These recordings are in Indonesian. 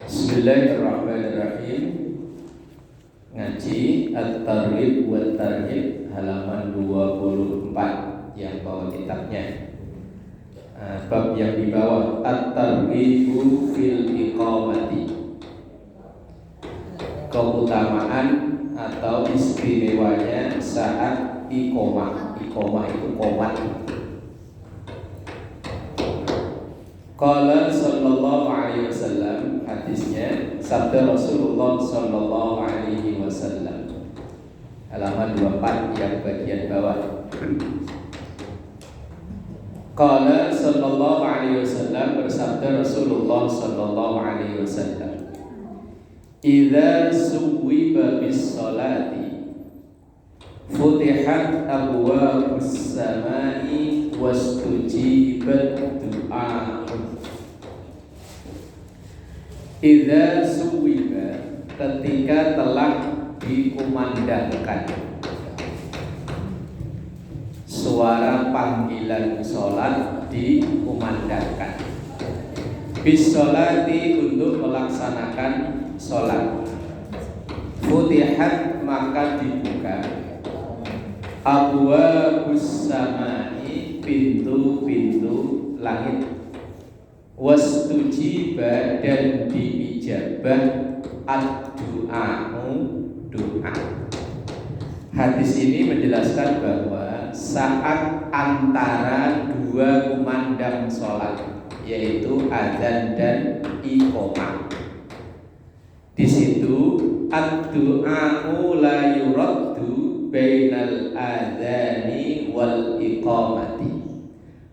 Bismillahirrahmanirrahim. Ngaji At-Targhib wa Tarhib halaman 24 yang bawa kitabnya. Bab yang di bawah At-Targhibu fil Iqamati. Keutamaan atau istimewanya saat iqamah. Iqamah itu qomat. Qala sallallahu alaihi wasallam, hadisnya sabda Rasulullah sallallahu alaihi wasallam, halaman 24 yang bagian bawah. Qala sallallahu alaihi wasallam, bersabda Rasulullah sallallahu alaihi wasallam, idza suwiba bis salati futihat abwabus samai wastujibat du'a. Idza suwiba, ketika telah dikumandangkan suara panggilan sholat, dikumandangkan bis sholati, untuk melaksanakan sholat. Futihat, maka dibuka abwabus samai, pintu-pintu langit. Wastujiba, dan diijabah ad-du'a'u, doa. Hadis ini menjelaskan bahwa saat antara dua kumandang sholat, yaitu adzan dan iqamah, di situ ad-du'a'u la yuraddu bainal adzani wal iqamati.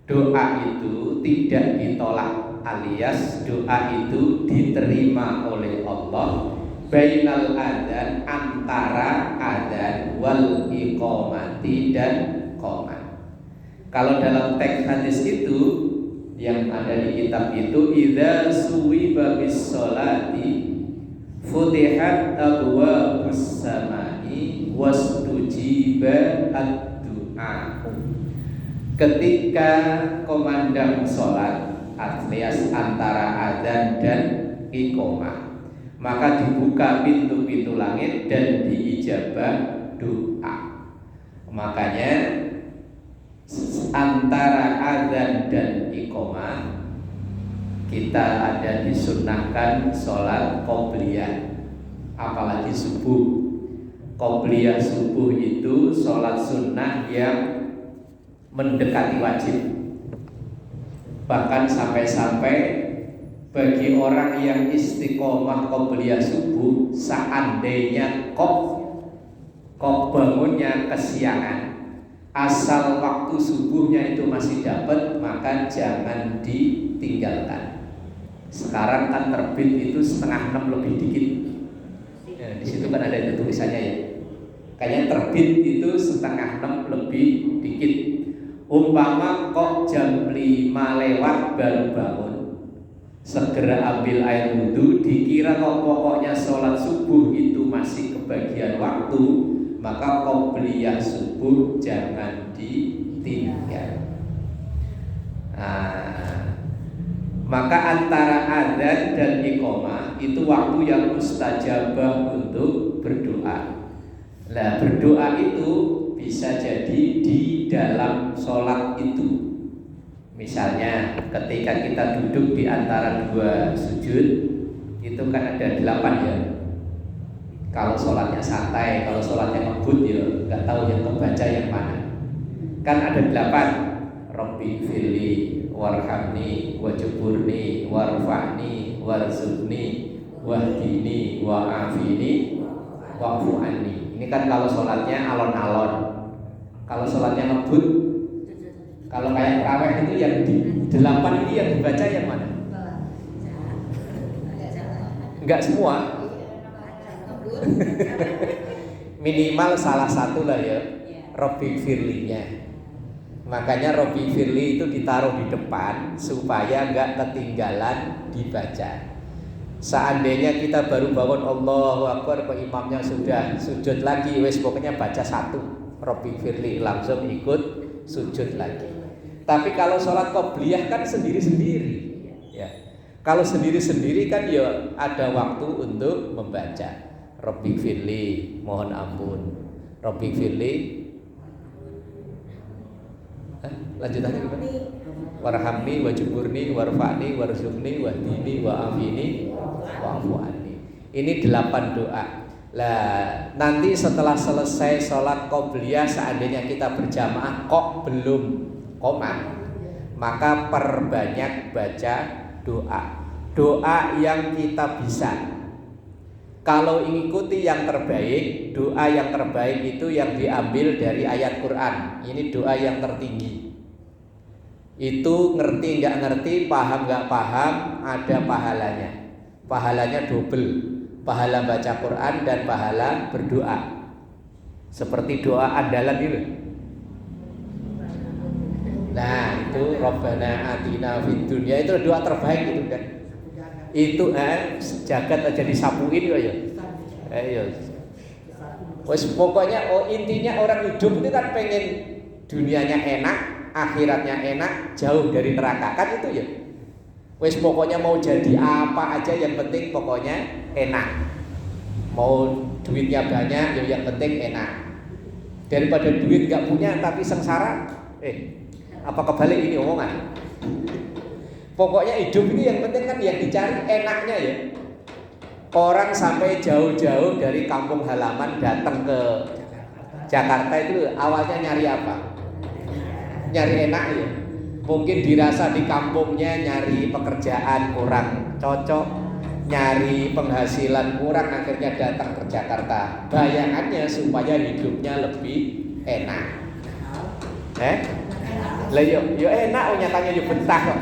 Doa itu tidak ditolak, alias doa itu diterima oleh Allah bainal adzan, antara adzan wal iqamati, dan qomat. Kalau dalam teks hadis itu yang ada di kitab itu, idza suwiba bis sholati futihat abwabus samai wastujiba ad-du'a. Ketika komandang sholat, alias antara adzan dan iqamah, maka dibuka pintu-pintu langit dan diijabah doa. Makanya antara adzan dan iqamah kita ada disunnahkan sholat qobliyah, apalagi subuh. Qobliyah subuh itu sholat sunnah yang mendekati wajib. Bahkan sampai-sampai bagi orang yang istiqomah qobliyah subuh, seandainya kok bangunnya kesiangan, asal waktu subuhnya itu masih dapat, maka jangan ditinggalkan. Sekarang kan terbit itu 5:30 lebih dikit. Ya, di situ kan ada itu tulisannya ya. Kayaknya terbit itu 5:30 lebih dikit. Umpama kok jam 5 lewat baru bangun, segera ambil air wudhu, dikira kok pokoknya sholat subuh itu masih kebagian waktu, maka qobliyah subuh jangan ditinggal. Maka antara adzan dan iqamah itu waktu yang mustajabah untuk berdoa. Nah, berdoa itu bisa jadi di dalam sholat itu. Misalnya ketika kita duduk di antara dua sujud, itu kan ada 8 ya. Kalau sholatnya santai, kalau sholatnya ngebut ya nggak tahu yang kebaca yang mana. Kan ada 8. Rabbi firli warhamni wajburni warfa'ni warzuqni wahdini wa'afini wa'fu anni. Ini kan kalau sholatnya alon-alon. Kalau sholatnya ngebut, kalau kayak tarawih itu yang di 8 ini yang dibaca yang mana? Enggak semua. Minimal salah satu lah ya, Rabbi firlinya. Makanya Rabbi firli itu ditaruh di depan supaya enggak ketinggalan dibaca. Seandainya kita baru bangun Allahu Akbar, kok imamnya sudah sujud lagi, wes pokoknya baca 1 Rabbi firli, langsung ikut sujud lagi. Tapi kalau sholat qobliyah kan sendiri-sendiri ya. Kalau sendiri-sendiri kan ya ada waktu untuk membaca. Rabbi firli, mohon ampun. Rabbi firli. Lanjutannya gimana? Warhamni wajburni warfa'ni warzuqni wahdini wa'afini wa'fu anni. Ini 8 doa. Lah, nanti setelah selesai sholat qobliyah, seandainya kita berjamaah kok belum qomat, maka perbanyak baca doa. Doa yang kita bisa. Kalau mengikuti yang terbaik, doa yang terbaik itu yang diambil dari ayat Quran. Ini doa yang tertinggi. Itu ngerti nggak ngerti, paham nggak paham, ada pahalanya. Pahalanya double. Pahala baca Quran dan pahala berdoa. Seperti doa andalan itu. Nah, itu Rabbana atina fid dunya, itu doa terbaik itu kan. Itu jagat aja disapuin kok ya. Ayo. Wes pokoknya intinya orang hidup itu kan pengen dunianya enak, akhiratnya enak, jauh dari neraka kan itu ya. Wes pokoknya mau jadi apa aja yang penting pokoknya enak. Mau duitnya banyak ya yang penting enak. Daripada duit gak punya tapi sengsara, apa kebalik ini omongan? Pokoknya hidup ini yang penting kan yang dicari enaknya ya. Orang sampai jauh-jauh dari kampung halaman datang ke Jakarta itu awalnya nyari apa? Nyari enak ya. Mungkin dirasa di kampungnya nyari pekerjaan kurang cocok, nyari penghasilan kurang, akhirnya datang ke Jakarta. Bayangannya supaya hidupnya lebih enak. Lah yo enak nyatanya yo betah kok.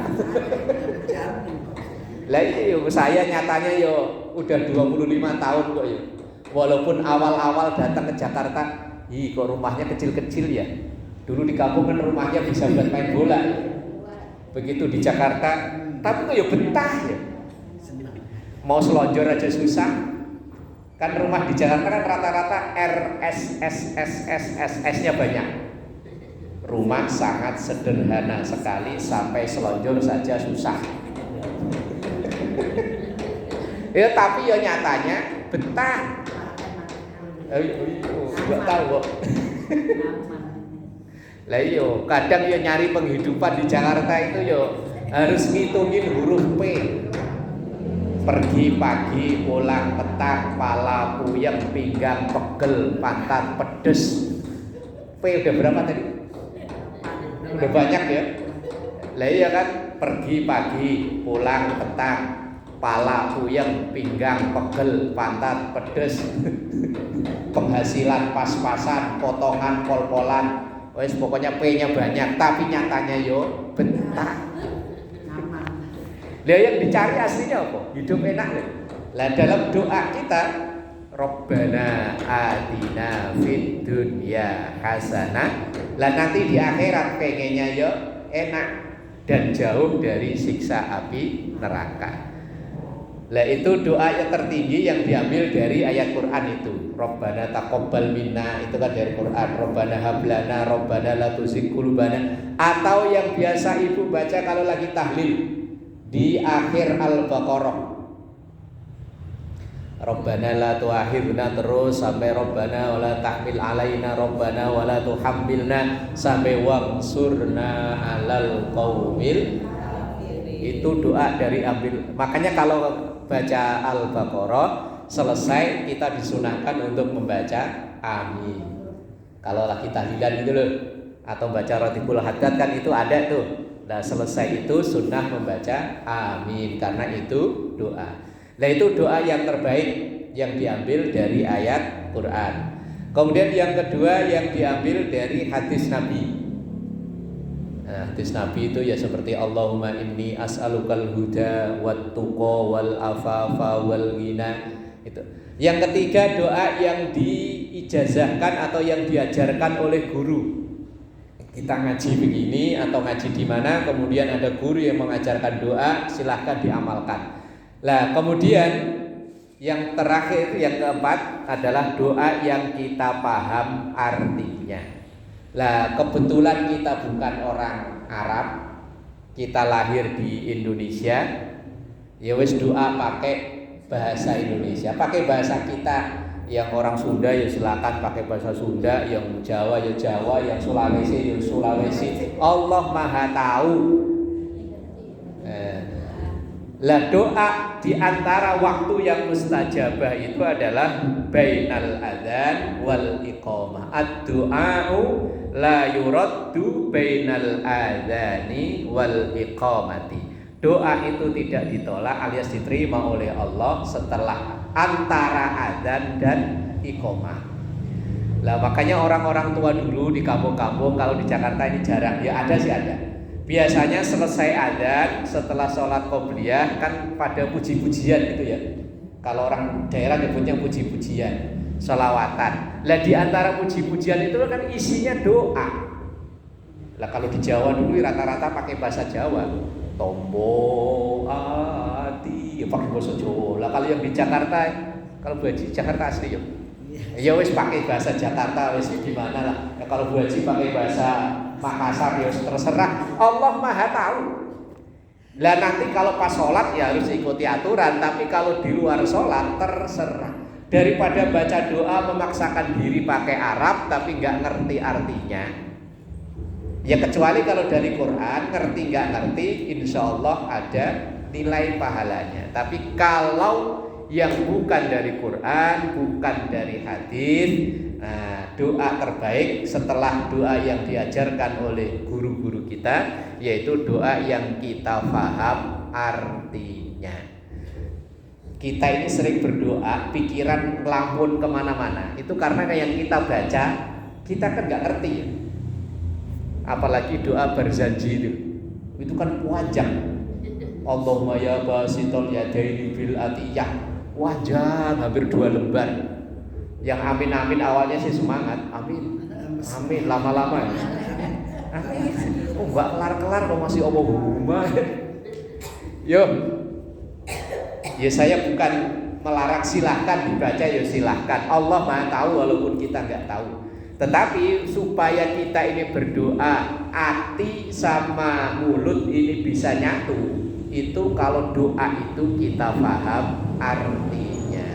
Lah yo saya nyatanya yo udah 25 tahun kok yo. Walaupun awal-awal datang ke Jakarta, kok rumahnya kecil-kecil ya. Dulu di kampung kan rumahnya bisa buat main bola. Begitu di Jakarta, tapi kok ya betah ya. Mau selonjor aja susah. Kan rumah di Jakarta kan rata-rata RSSSSS-nya banyak. Rumah sangat sederhana sekali, sampai selonjor saja susah. Ya tapi ya nyatanya betah. Enggak tahu kok. Lah iyo, kadang yo nyari penghidupan di Jakarta itu yo harus ngitungin huruf P. Pergi pagi, pulang petang, pala puyeng, pinggang pegel, pantat pedes. P udah berapa tadi? Udah banyak ya. Lah iya kan, pergi pagi, pulang petang, pala puyeng, pinggang pegel, pantat pedes. Penghasilan pas-pasan, potongan pol-polan. Wes pokoknya P-nya banyak, tapi nyatanya yo betah. Lah yang dicari aslinya apa? Hidup enak lho. Lah dalam doa kita, Rabbana atina fid dunya hasanah. Lah nanti di akhirat pengennya yo enak dan jauh dari siksa api neraka. Lah itu doa yang tertinggi yang diambil dari ayat Quran itu. Rabbana taqabbal minna, itu kan dari Quran. Rabbana hablana, Rabbana la tuzigh qulubana. Atau yang biasa ibu baca kalau lagi tahlil di akhir Al-Baqarah. Rabbana la tu'akhidna, terus sampai Rabbana wala tahmil alaina, Rabbana wala tuhammilna, sampai wangsurna alal qaumil. Itu doa dari ambil. Makanya kalau baca Al-Baqarah selesai kita disunahkan untuk membaca amin. Kalau lagi tahlilan gitu loh, atau baca Ratibul Haddad kan itu ada tuh. Nah selesai itu sunnah membaca amin karena itu doa. Nah itu doa yang terbaik yang diambil dari ayat Quran. Kemudian yang kedua yang diambil dari hadis Nabi. Hadis Nabi itu ya seperti Allahumma inni as'alukal huda wat tuqa wal afafa wal ghina. Itu. Yang ketiga doa yang diijazahkan atau yang diajarkan oleh guru. Kita ngaji begini atau ngaji di mana, kemudian ada guru yang mengajarkan doa, silahkan diamalkan. Lah kemudian yang terakhir, yang keempat adalah doa yang kita paham artinya. Lah kebetulan kita bukan orang Arab, kita lahir di Indonesia. Ya wis doa pakai bahasa Indonesia, pakai bahasa kita. Yang orang Sunda ya silakan pakai bahasa Sunda, yang Jawa ya Jawa, yang Sulawesi ya Sulawesi. Allah Maha tahu. Lah doa di antara waktu yang mustajabah itu adalah bainal adzan wal iqamah. Ad-du'a'u la yuraddu bainal adzani wal iqamati. Doa itu tidak ditolak alias diterima oleh Allah setelah antara adzan dan iqamah. Lah makanya orang-orang tua dulu di kampung-kampung, kalau di Jakarta ini jarang, ya ada sih ada. Biasanya selesai adzan setelah sholat qobliyah kan pada puji-pujian gitu ya. Kalau orang daerah nyebutnya puji-pujian, sholawatan. Lah di antara puji-pujian itu kan isinya doa. Lah kalau di Jawa dulu rata-rata pakai bahasa Jawa. Tombo ati ya pakai bahasa Jawa. Lah kalau yang di Jakarta, kalau Bu Haji Jakarta asli ya. Ya wis pakai bahasa Jakarta wis gimana lah. Ya kalau Bu Haji pakai bahasa Makassar ya terserah. Allah Maha tahu. Lah nanti kalau pas sholat ya harus ikuti aturan, tapi kalau di luar sholat terserah. Daripada baca doa memaksakan diri pakai Arab tapi nggak ngerti artinya. Ya kecuali kalau dari Quran ngerti nggak ngerti, insya Allah ada nilai pahalanya. Tapi kalau yang bukan dari Quran, bukan dari hadis, nah, doa terbaik setelah doa yang diajarkan oleh guru-guru kita, yaitu doa yang kita paham artinya. Kita ini sering berdoa, pikiran melampun kemana-mana. Itu karena yang kita baca, kita kan nggak ngerti ya. Apalagi doa berzanji itu kan panjang. Allahumma ya basitul yadaini bil atiyah. Wajah hampir 2 lembar. Yang amin-amin awalnya sih semangat, amin, amin lama-lama ya. Amin. Oh nggak kelar-kelar kok masih Allahumma. Yo, ya saya bukan melarang, silahkan dibaca ya silahkan. Allah Maha tahu walaupun kita nggak tahu. Tetapi supaya kita ini berdoa, hati sama mulut ini bisa nyatu. Itu kalau doa itu kita paham artinya.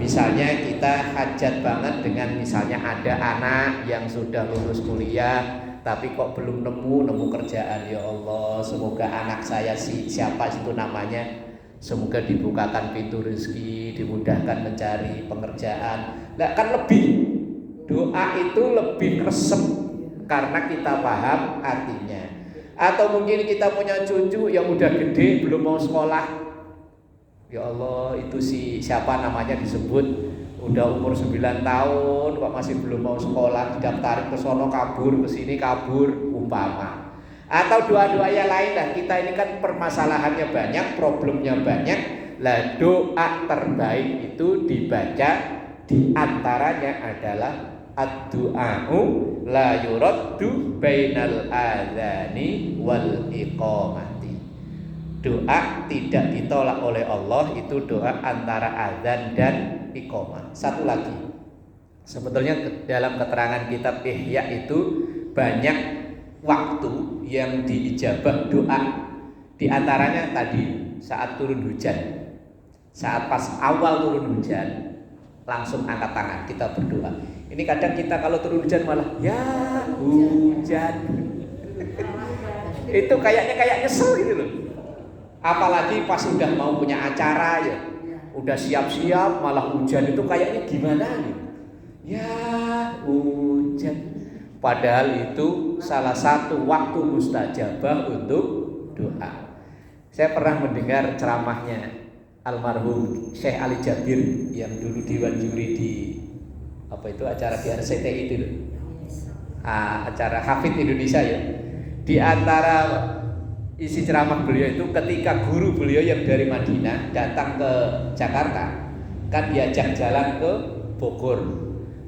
Misalnya kita hajat banget dengan misalnya ada anak yang sudah lulus kuliah tapi kok belum nemu kerjaan. Ya Allah, semoga anak saya siapa itu namanya, semoga dibukakan pintu rezeki, dimudahkan mencari pekerjaan. Nah kan lebih, doa itu lebih resep karena kita paham artinya. Atau mungkin kita punya cucu yang udah gede belum mau sekolah. Ya Allah, itu siapa namanya disebut udah umur 9 tahun kok masih belum mau sekolah, didaftarin ke sono kabur, ke sini kabur umpama. Atau doa-doa yang lain lah. Kita ini kan permasalahannya banyak, problemnya banyak. Lah doa terbaik itu dibaca di antaranya adalah ad-du'a'u la yuraddu bainal adzani wal iqamati. Doa tidak ditolak oleh Allah, itu doa antara adzan dan iqamah. Satu lagi, sebetulnya dalam keterangan kitab Ihya itu banyak waktu yang diijabah doa. Di antaranya tadi saat turun hujan. Saat pas awal turun hujan langsung angkat tangan kita berdoa. Ini kadang kita kalau turun hujan malah ya hujan. Itu kayak nyesel gitu loh. Apalagi pas udah mau punya acara ya, udah siap-siap malah hujan, itu kayaknya gimana nih? Ya hujan. Padahal itu salah satu waktu mustajabah untuk doa. Saya pernah mendengar ceramahnya almarhum Syekh Ali Jabir yang dulu Dewan Juri di acara di RCTI itu loh. Acara Hafidz Indonesia ya. Di antara isi ceramah beliau itu ketika guru beliau yang dari Madinah datang ke Jakarta, kan diajak jalan ke Bogor.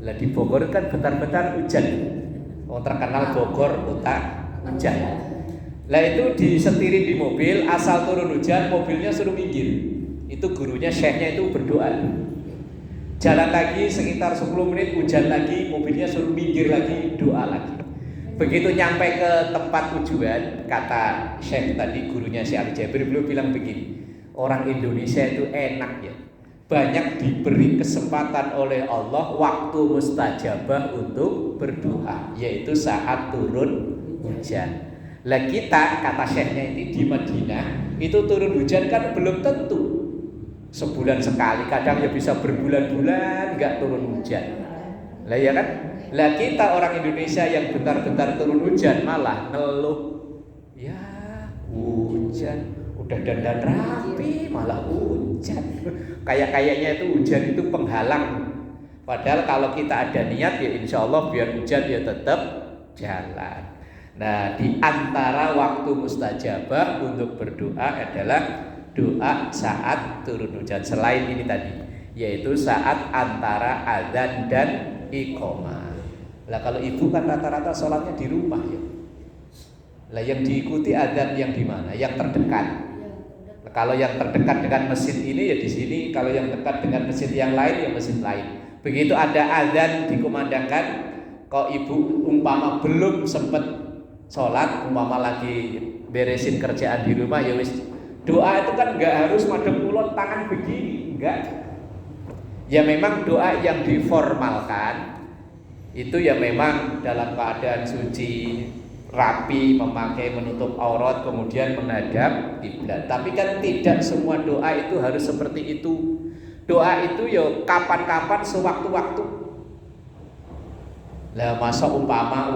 Lah di Bogor kan bentar-bentar hujan. Terkenal Bogor kota hujan. Lah itu disetirin di mobil, asal turun hujan mobilnya suruh minggir. Itu gurunya, syekhnya itu berdoa. Jalan lagi sekitar 10 menit hujan lagi, mobilnya suruh minggir lagi, doa lagi. Begitu nyampe ke tempat tujuan, kata syekh tadi gurunya Syekh Ali Jabir, beliau bilang begini, orang Indonesia itu enak ya. Banyak diberi kesempatan oleh Allah waktu mustajabah untuk berdoa, yaitu saat turun hujan. Lah kita, kata syekhnya ini, di Madinah itu turun hujan kan belum tentu sebulan sekali, kadang ya bisa berbulan-bulan nggak turun hujan. Lah ya kan? Lah kita orang Indonesia yang bentar-bentar turun hujan malah ngeluh. Ya hujan, udah dandan rapi malah hujan. Kayaknya itu hujan itu penghalang. Padahal kalau kita ada niat ya insya Allah biar hujan ya tetap jalan. Nah, di antara waktu mustajabah untuk berdoa adalah doa saat turun hujan. Selain ini tadi, yaitu saat antara adzan dan iqamah. Lah kalau ibu kan rata-rata sholatnya di rumah ya. Lah yang diikuti adzan yang di mana? Yang terdekat. Kalau yang terdekat dengan mesin ini ya di sini, kalau yang dekat dengan mesin yang lain ya mesin lain. Begitu ada adzan dikumandangkan, kok ibu umpama belum sempat sholat, umpama lagi beresin kerjaan di rumah ya wis, doa itu kan nggak harus madhep ulun tangan begini, enggak. Ya memang doa yang diformalkan itu ya memang dalam keadaan suci, rapi, memakai menutup aurat, kemudian menghadap kiblat. Tapi kan tidak semua doa itu harus seperti itu. Doa itu ya kapan-kapan, sewaktu-waktu. Lah masa umpama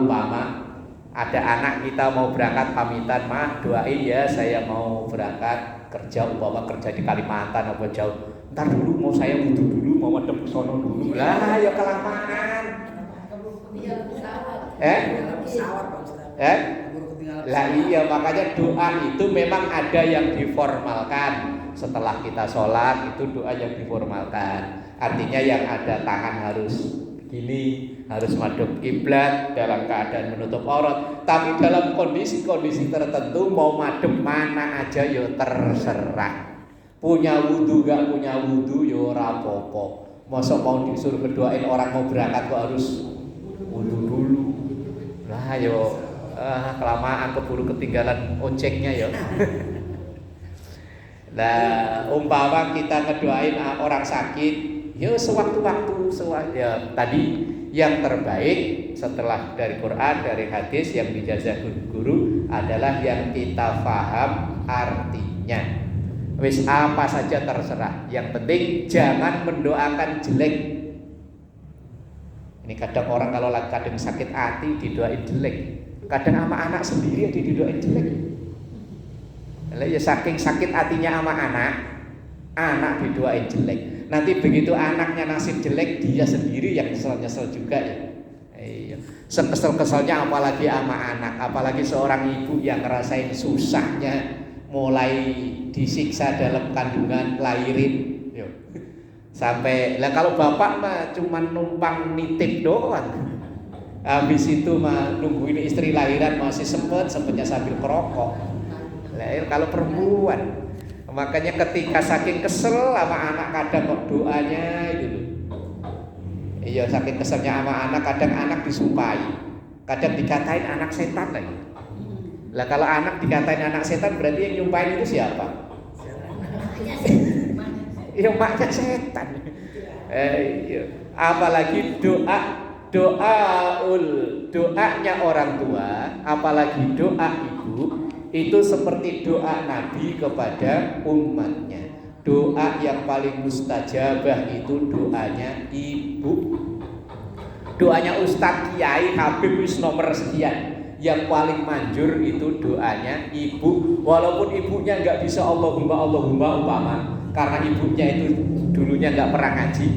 ada anak kita mau berangkat pamitan, mah doain ya saya mau berangkat kerja, umpama kerja di Kalimantan apa jauh. Ntar dulu mau saya wudhu dulu, mau madhep sono dulu. Lah ya kelamaan. Lah iya, makanya doa itu memang ada yang diformalkan. Setelah kita sholat itu doa yang diformalkan. Artinya yang ada tangan harus begini, harus madhep kiblat dalam keadaan menutup aurat. Tapi dalam kondisi-kondisi tertentu mau madhep mana aja ya terserah. Punya wudhu gak punya wudhu ya ora apa-apa. Masa mau disuruh berdoain orang mau berangkat kok harus wudhu dulu. Lah yo kelamaan keburu ketinggalan ojeknya ya. Nah, umpama kita ngedoain orang sakit, ya sewaktu-waktu, ya tadi yang terbaik setelah dari Quran, dari hadis yang dijajah guru adalah yang kita paham artinya. Wis apa saja terserah, yang penting jangan mendoakan jelek. Ini kadang orang kalau lagi kadang sakit hati didoain jelek, kadang sama anak sendiri didoain jelek. Ya saking sakit hatinya sama anak didoain jelek. Nanti begitu anaknya nasib jelek, dia sendiri yang nyesel juga ya. Iya. Sekesel-keselnya apalagi sama anak, apalagi seorang ibu yang ngerasain susahnya mulai disiksa dalam kandungan lahirin. Yo. Sampai lah kalau bapak mah cuma numpang nitip doang. Habis itu mah nungguin istri lahiran masih sempetnya sambil kerokok. Lah kalau perempuan, makanya ketika saking kesel sama anak kadang kok doanya itu loh. Iya saking keselnya sama anak kadang anak disumpahi, kadang dikatain anak setan lagi. Lah kalau anak dikatain anak setan berarti yang nyumpahin itu siapa? Iya maknya setan. Iya. Apalagi doanya orang tua, apalagi doa ibu. Itu seperti doa Nabi kepada umatnya. Doa yang paling mustajabah itu doanya ibu. Doanya Ustadz Kiai Habib wis nomor sekian. Yang paling manjur itu doanya ibu. Walaupun ibunya nggak bisa Allahumma umpama, karena ibunya itu dulunya nggak pernah ngaji.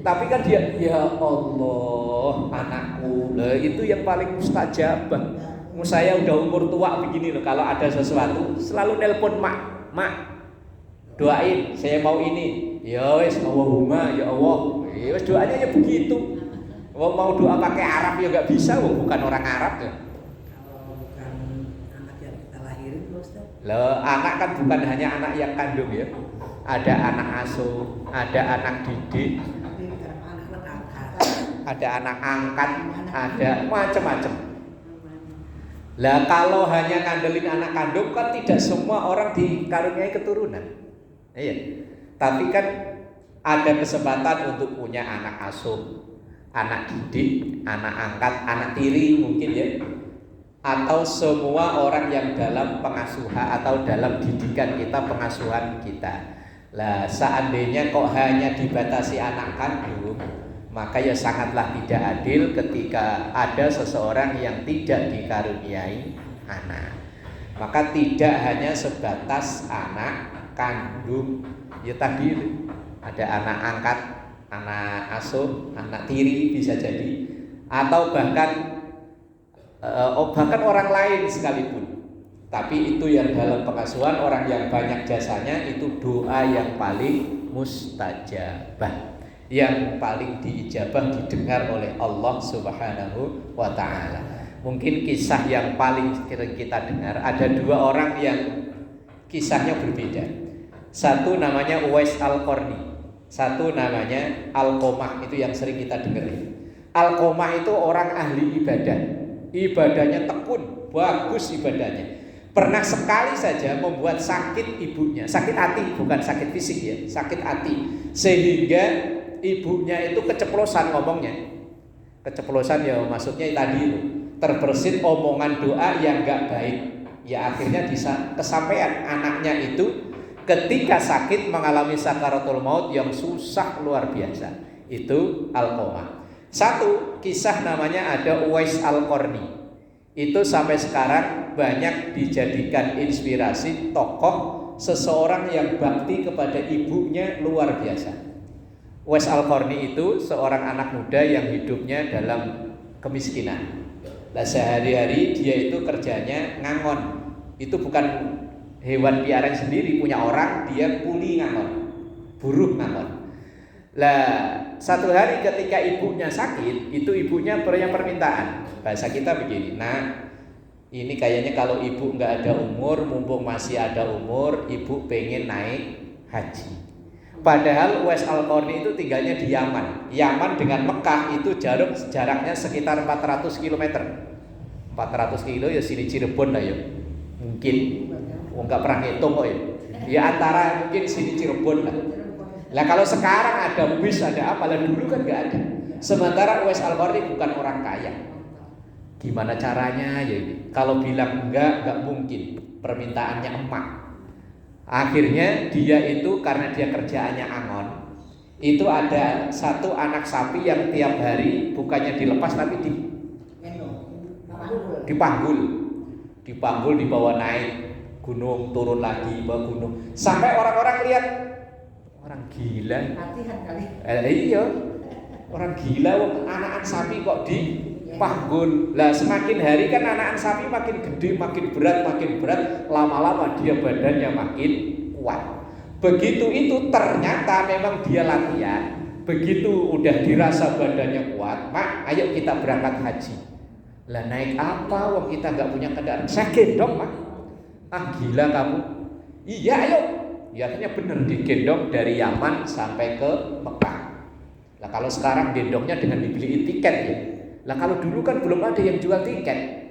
Tapi kan dia ya Allah anakku, itu yang paling mustajabah. Saya udah umur tua begini loh, kalau ada sesuatu selalu nelpon mak doain saya mau ini. Ya wes Allahumma ya Allah. Ya wes doanya ya begitu. Mau doa pakai Arab ya nggak bisa, bukan orang Arab ya. Kalau bukan anak yang kita lahirin Ustaz. Loh, anak kan bukan hanya anak yang kandung ya. Ada anak asuh, ada anak didik, ada anak angkat, ada macam-macam. Lah kalau hanya ngandelin anak kandung kan tidak semua orang dikaruniai keturunan. Iya. Tapi kan ada kesempatan untuk punya anak asuh, anak didik, anak angkat, anak tiri mungkin ya. Atau semua orang yang dalam pengasuhan atau dalam didikan kita, pengasuhan kita. Lah seandainya kok hanya dibatasi anak kandung, maka ya sangatlah tidak adil ketika ada seseorang yang tidak dikaruniai anak. Maka tidak hanya sebatas anak kandung, ya tadi ada anak angkat, anak asuh, anak tiri bisa jadi, atau bahkan orang lain sekalipun. Tapi itu yang dalam pengasuhan orang yang banyak jasanya, itu doa yang paling mustajabah, yang paling diijabah, didengar oleh Allah Subhanahu wa ta'ala. Mungkin kisah yang paling kita dengar, ada dua orang yang kisahnya berbeda. Satu namanya Uwais Al-Qarni, satu namanya Alqomah, itu yang sering kita dengar. Alqomah itu orang ahli ibadah, ibadahnya tekun, bagus ibadahnya. Pernah sekali saja membuat sakit ibunya, sakit hati, bukan sakit fisik ya, sakit hati, sehingga ibunya itu keceplosan ngomongnya. Keceplosan ya maksudnya tadi itu, terbersit omongan doa yang gak baik. Ya akhirnya bisa kesampaian anaknya itu ketika sakit mengalami sakaratul maut yang susah luar biasa. Itu Alqomah. Satu kisah namanya ada Uwais Al-Qarni. Itu sampai sekarang banyak dijadikan inspirasi tokoh seseorang yang bakti kepada ibunya luar biasa. Uwais Al-Qarni itu seorang anak muda yang hidupnya dalam kemiskinan. Nah, sehari-hari dia itu kerjanya ngangon. Itu bukan hewan piaraan sendiri, punya orang, dia kuli ngangon, buruh ngangon. Lah, satu hari ketika ibunya sakit, itu ibunya punya permintaan. Bahasa kita begini, nah ini kayaknya kalau ibu nggak ada umur, mumpung masih ada umur, ibu pengen naik haji. Padahal Uwais Al-Qarni itu tinggalnya di Yaman. Yaman dengan Mekah itu jaraknya sekitar 400 km. 400 kilo ya sini Cirebon lah ya. Mungkin nggak pernah ngitung kok ya. Ya antara mungkin sini Cirebon lah. Lah kalau sekarang ada bis, ada apa, lah dulu kan nggak ada. Sementara Uwais Al-Qarni bukan orang kaya. Gimana caranya ya ini? Kalau bilang enggak mungkin. Permintaannya emak. Akhirnya dia itu karena dia kerjaannya angon, itu ada satu anak sapi yang tiap hari bukannya dilepas tapi dipanggul, dibawa naik gunung, turun lagi, bawa gunung, sampai orang-orang lihat orang gila. Latihan kali. Iya, orang gila, anakan sapi kok dipanggul. Lah semakin hari kan anakan sapi makin gede, makin berat, lama-lama dia badannya makin kuat. Begitu itu ternyata memang dia latihan. Begitu udah dirasa badannya kuat, mak, ayo kita berangkat haji. Lah naik apa? Wong kita nggak punya kendaraan. Saya gendong, mak. Ah gila kamu. Iya ayo. Ya akhirnya bener digendong dari Yaman sampai ke Mekah. Lah kalau sekarang gendongnya dengan dibeliin tiket ya. Lah kalau dulu kan belum ada yang jual tiket.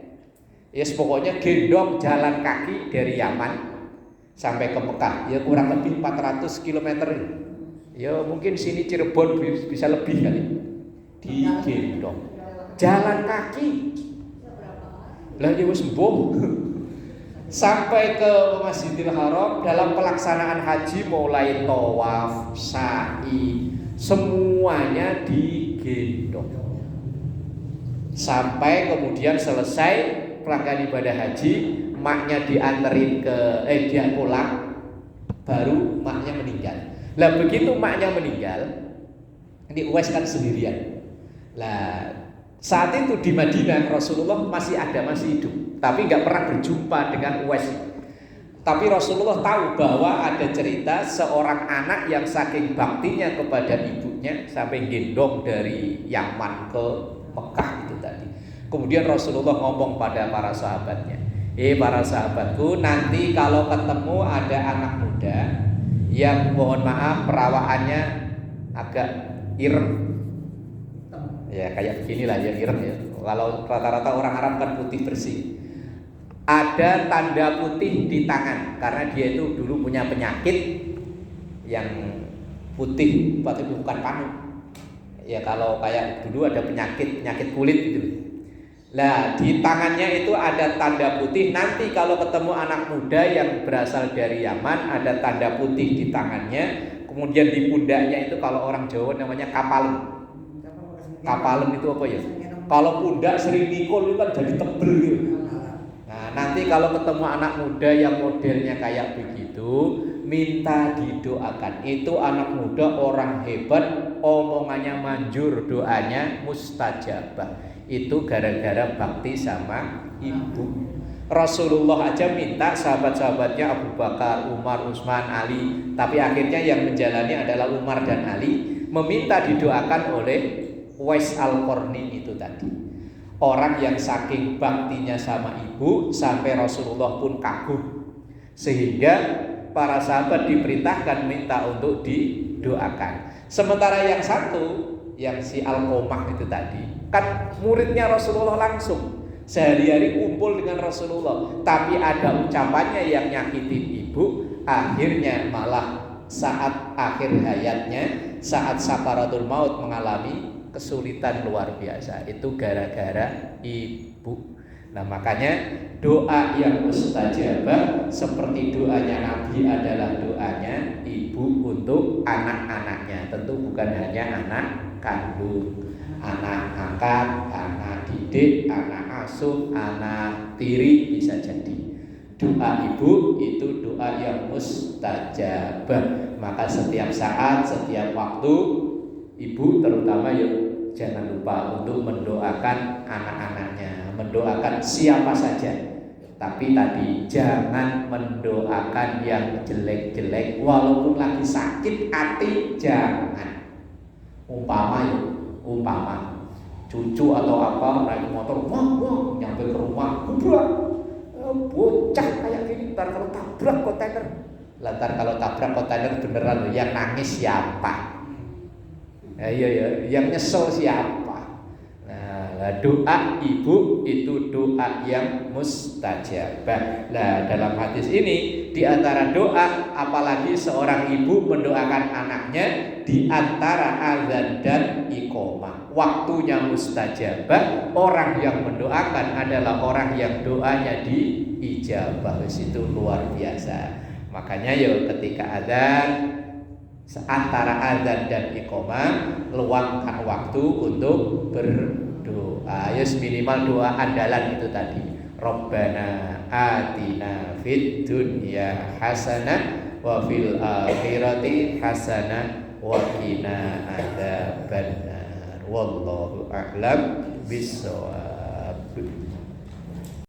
Ya pokoknya gendong jalan kaki dari Yaman sampai ke Mekah. Ya kurang lebih 400 km. Ya mungkin sini Cirebon bisa lebih kali. Digendong. Jalan kaki. Lah ya wis mbok. Sampai ke Masjidil Haram dalam pelaksanaan haji mulai tawaf, sa'i, semuanya digendong. Sampai kemudian selesai rangkaian ibadah haji, maknya dianterin dia pulang, baru maknya meninggal. Lah begitu maknya meninggal, ini Uwais kan sendirian. Lah saat itu di Madinah Rasulullah masih hidup, tapi nggak pernah berjumpa dengan Uwais. Tapi Rasulullah tahu bahwa ada cerita seorang anak yang saking baktinya kepada ibunya sampai gendong dari Yaman ke Mekah itu tadi. Kemudian Rasulullah ngomong pada para sahabatnya, para sahabatku, nanti kalau ketemu ada anak muda yang mohon maaf perawaannya agak ireng, ya kayak beginilah ya ireng ya. Kalau rata-rata orang Arab kan putih bersih. Ada tanda putih di tangan karena dia itu dulu punya penyakit yang putih, tapi bukan panu. Ya kalau kayak dulu ada penyakit kulit gitu. Nah, di tangannya itu ada tanda putih. Nanti kalau ketemu anak muda yang berasal dari Yaman, ada tanda putih di tangannya. Kemudian di pundaknya itu kalau orang Jawa namanya kapalem. Kapalem itu apa ya? Kalau pundak sering nikol itu kan jadi tebel gitu. Nah, nanti kalau ketemu anak muda yang modelnya kayak begitu, minta didoakan. Itu anak muda orang hebat, omongannya manjur, doanya mustajabah. Itu gara-gara bakti sama ibu. Rasulullah aja minta sahabat-sahabatnya Abu Bakar, Umar, Utsman, Ali, tapi akhirnya yang menjalani adalah Umar dan Ali, meminta didoakan oleh Uwais Al-Qarni itu tadi. Orang yang saking baktinya sama ibu sampai Rasulullah pun kagum, sehingga para sahabat diperintahkan minta untuk didoakan. Sementara yang satu, yang si Al-Qomah itu tadi, kan muridnya Rasulullah langsung, sehari-hari kumpul dengan Rasulullah, tapi ada ucapannya yang nyakitin ibu. Akhirnya malah saat akhir hayatnya, saat sakaratul maut, mengalami kesulitan luar biasa. Itu gara-gara ibu. Nah, makanya doa yang mustajabah seperti doanya Nabi adalah doanya ibu untuk anak-anaknya. Tentu bukan hanya anak kandung, anak angkat, anak didik, anak asuh, anak tiri, bisa jadi. Doa ibu itu doa yang mustajabah. Maka setiap saat, setiap waktu, ibu terutama jangan lupa untuk mendoakan anak-anaknya, mendoakan siapa saja. Tapi tadi jangan mendoakan yang jelek-jelek, walaupun lagi sakit hati jangan. Umpama cucu atau apa naik motor, wah, nyampe ke rumah, kubrak, bocah kayak gini, ntar kalau tabrak kontainer. Lantar kalau tabrak kontainer beneran yang nangis siapa? Iya, yang nyesel siapa? Nah, doa ibu itu doa yang mustajabah. Nah, dalam hadis ini di antara doa, apalagi seorang ibu mendoakan anaknya di antara azan dan iqamah, waktunya mustajabah. Orang yang mendoakan adalah orang yang doanya diijabah. Itu luar biasa. Makanya ketika azan, antara azan dan iqamah, luangkan waktu untuk berdoa. Minimal doa andalan itu tadi. Rabbana atina fid dunya hasanah wa fil akhirati hasanah wa qina adzabannar. Wallahu a'lam bissawab.